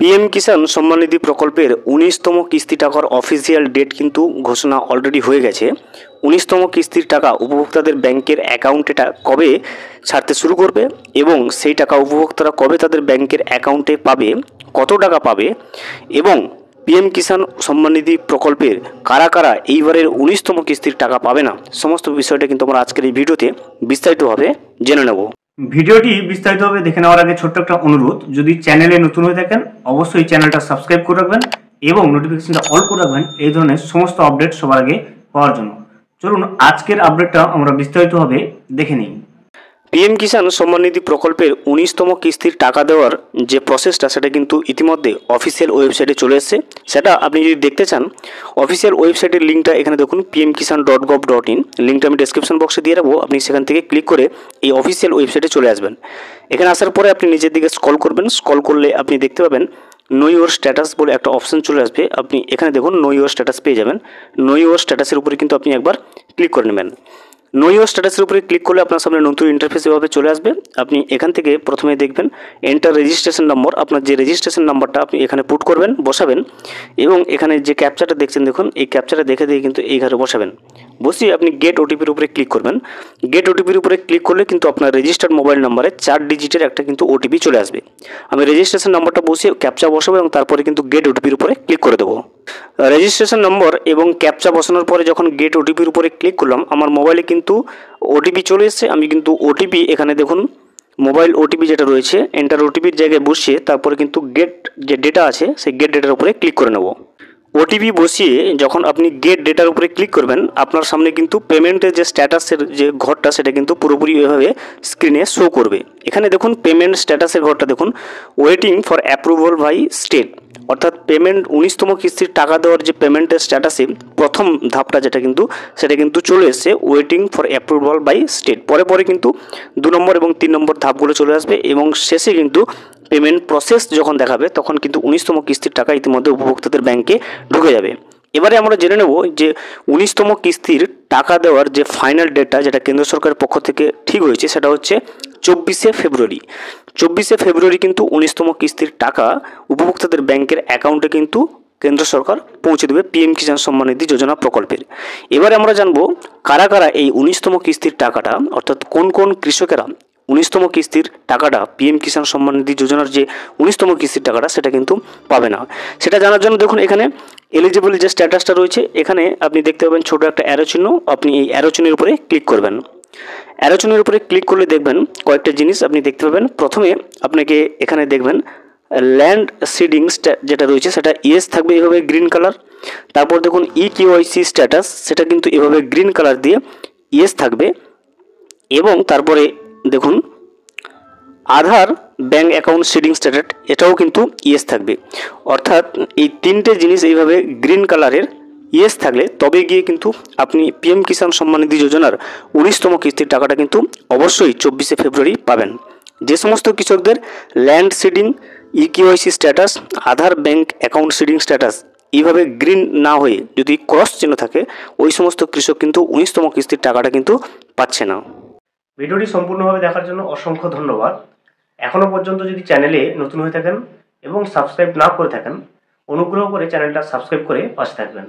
PM Kisan Samman Nidhi প্রকল্পের 19তম কিস্তি টাকার অফিসিয়াল ডেট কিন্তু ঘোষণা অলরেডি হয়ে গেছে। 19তম কিস্তির টাকা উপভোক্তাদের ব্যাংকের অ্যাকাউন্টে কবে ছাড়তে শুরু করবে এবং সেই টাকা উপভোক্তারা কবে তাদের ব্যাংকের অ্যাকাউন্টে পাবে, কত টাকা পাবে এবং পিএম কিষাণ সম্মান নিধি প্রকল্পের কারা কারা এইবারের 19তম কিস্তির টাকা পাবে না, সমস্ত বিষয়টা কিন্তু আমরা আজকের এই ভিডিওতে বিস্তারিতভাবে জেনে নেব। ভিডিওটি বিস্তারিতভাবে দেখে নেওয়ার আগে ছোট্ট একটা অনুরোধ, যদি চ্যানেলে নতুন হয়ে থাকেন অবশ্যই চ্যানেলটা সাবস্ক্রাইব করে রাখবেন এবং নোটিফিকেশনটা অল করে রাখবেন এই ধরনের সমস্ত আপডেট সবার আগে পাওয়ার জন্য। চলুন আজকের আপডেটটা আমরা বিস্তারিতভাবে দেখে নিই। পিএম কিষাণ সম্মান নিধি প্রকল্পের 19তম কিস্তির টাকা দেওয়ার যে প্রসেসটা সেটা কিন্তু ইতিমধ্যে অফিসিয়াল ওয়েবসাইটে চলে এসেছে। সেটা আপনি যদি দেখতে চান অফিসিয়াল ওয়েবসাইটের লিঙ্কটা এখানে দেখুন pmkisan.gov.in, লিঙ্কটা আমি ডেসক্রিপশন বক্সে দিয়ে রাখবো। আপনি সেখান থেকে ক্লিক করে এই অফিসিয়াল ওয়েবসাইটে চলে আসবেন। এখানে আসার পরে আপনি নিচের দিকে স্ক্রল করবেন। স্ক্রল করলে আপনি দেখতে পাবেন নো ইউর স্ট্যাটাস বলে একটা অপশন চলে আসবে। আপনি এখানে দেখুন নো ইউর স্ট্যাটাস পেয়ে যাবেন। নো ইউর স্ট্যাটাসের উপরে কিন্তু আপনি একবার ক্লিক করে নেবেন। নো ইউর স্ট্যাটাসের উপরে ক্লিক করলে আপনার সামনে নতুন ইন্টারফেস এভাবে চলে আসবে। আপনি এখান থেকে প্রথমে দেখবেন এন্টার রেজিস্ট্রেশন নম্বর, আপনার যে রেজিস্ট্রেশন নাম্বারটা আপনি এখানে পুট করবেন, বসাবেন এবং এখানে যে ক্যাপচাটা দেখছেন দেখুন এই ক্যাপচাটা দেখে দিয়ে কিন্তু এই ঘরে বসাবেন। বসিয়ে আপনি গেট ওটিপির উপরে ক্লিক করবেন। গেট ওটিপির উপরে ক্লিক করলে কিন্তু আপনার রেজিস্টার্ড মোবাইল নাম্বারে 4 ডিজিটের একটা কিন্তু ওটিপি চলে আসবে। আমি রেজিস্ট্রেশন নাম্বারটা বসিয়ে ক্যাপচা বসাবো এবং তারপরে কিন্তু গেট ওটিপির উপরে ক্লিক করে দেবো। রেজিস্ট্রেশন নম্বর এবং ক্যাপচা বসানোর পরে যখন গেট ওটিপির উপরে ক্লিক করলাম আমার মোবাইলে কিন্তু ওটিপি চলে এসেছে। আমি কিন্তু ওটিপি এখানে দেখুন মোবাইল ওটিপি যেটা রয়েছে এন্টার ওটিপির জায়গায় বসিয়ে তারপরে কিন্তু গেট যে ডেটা আছে সেই গেট ডেটার উপরে ক্লিক করে নেব। ওটিপি বসিয়ে যখন আপনি গেট ডেটার উপরে ক্লিক করবেন আপনার সামনে কিন্তু পেমেন্টের যে স্ট্যাটাসের যে ঘরটা সেটা কিন্তু পুরোপুরি এভাবে স্ক্রিনে শো করবে। এখানে দেখুন পেমেন্ট স্ট্যাটাসের ঘরটা দেখুন waiting for approval by state, অর্থাৎ পেমেন্ট 19তম কিস্তির টাকা দেওয়ার যে পেমেন্টের স্ট্যাটাসে প্রথম ধাপটা যেটা কিন্তু সেটা কিন্তু চলে এসেছে waiting for approval by state. পরে পরে কিন্তু 2 নম্বর এবং 3 নম্বর ধাপগুলো চলে আসবে এবং শেষে কিন্তু পেমেন্ট প্রসেস যখন দেখাবে তখন কিন্তু 19তম কিস্তির টাকা ইতিমধ্যে উপভোক্তাদের ব্যাংকে ঢুকে যাবে। এবারে আমরা জেনে নেব যে 19তম কিস্তির টাকা দেওয়ার যে ফাইনাল ডেটটা যেটা কেন্দ্র সরকারের পক্ষ থেকে ঠিক হয়েছে সেটা হচ্ছে 24শে ফেব্রুয়ারি। 24শে ফেব্রুয়ারি কিন্তু 19তম কিস্তির টাকা উপভোক্তাদের ব্যাংকের অ্যাকাউন্টে কিন্তু কেন্দ্র সরকার পৌঁছে দেবে পিএম কিষাণ সম্মান নিধি যোজনা প্রকল্পের। এবারে আমরা জানবো কারা কারা এই 19তম কিস্তির টাকাটা, অর্থাৎ কোন কোন কৃষকেরা 19তম কিস্তির টাকাটা পিএম কিষাণ সম্মান নিধি যোজনার যে 19তম কিস্তির টাকাটা সেটা কিন্তু পাবে না। সেটা জানার জন্য দেখুন এখানে এলিজিবল যে স্ট্যাটাসটা রয়েছে এখানে আপনি দেখতে পাবেন ছোট একটা অ্যারো চিহ্ন, আপনি এই অ্যারো চিহ্নের উপরে ক্লিক করবেন। অ্যারো চিহ্নের উপরে ক্লিক করলে দেখবেন কয়েকটা জিনিস আপনি দেখতে পাবেন। প্রথমে আপনাকে এখানে দেখবেন ল্যান্ড সিডিং যেটা রয়েছে সেটা ইয়েস থাকবে এভাবে গ্রিন কালার। তারপর দেখুন ইকিওআইসি স্ট্যাটাস সেটা কিন্তু এভাবে গ্রিন কালার দিয়ে ইয়েস থাকবে এবং তারপরে দেখুন আধার ব্যাঙ্ক অ্যাকাউন্ট সিডিং স্ট্যাটাস এটাও কিন্তু ইয়েস থাকবে। অর্থাৎ এই তিনটে জিনিস এইভাবে গ্রিন কালারের ইয়েস থাকলে তবে গিয়ে কিন্তু আপনি পিএম কিষাণ সম্মান নিধি যোজনার 19তম কিস্তির টাকাটা কিন্তু অবশ্যই 24শে ফেব্রুয়ারি পাবেন। যে সমস্ত কৃষকদের ল্যান্ড সিডিং, ইকিওআইসি স্ট্যাটাস, আধার ব্যাঙ্ক অ্যাকাউন্ট সিডিং স্ট্যাটাস এইভাবে গ্রিন না হয়ে যদি ক্রস চিহ্ন থাকে ওই সমস্ত কৃষক কিন্তু 19তম কিস্তির টাকাটা কিন্তু পাচ্ছে না। ভিডিওটি সম্পূর্ণভাবে দেখার জন্য অসংখ্য ধন্যবাদ। এখনও পর্যন্ত যদি চ্যানেলে নতুন হয়ে থাকেন এবং সাবস্ক্রাইব না করে থাকেন অনুগ্রহ করে চ্যানেলটা সাবস্ক্রাইব করে পাশে থাকবেন।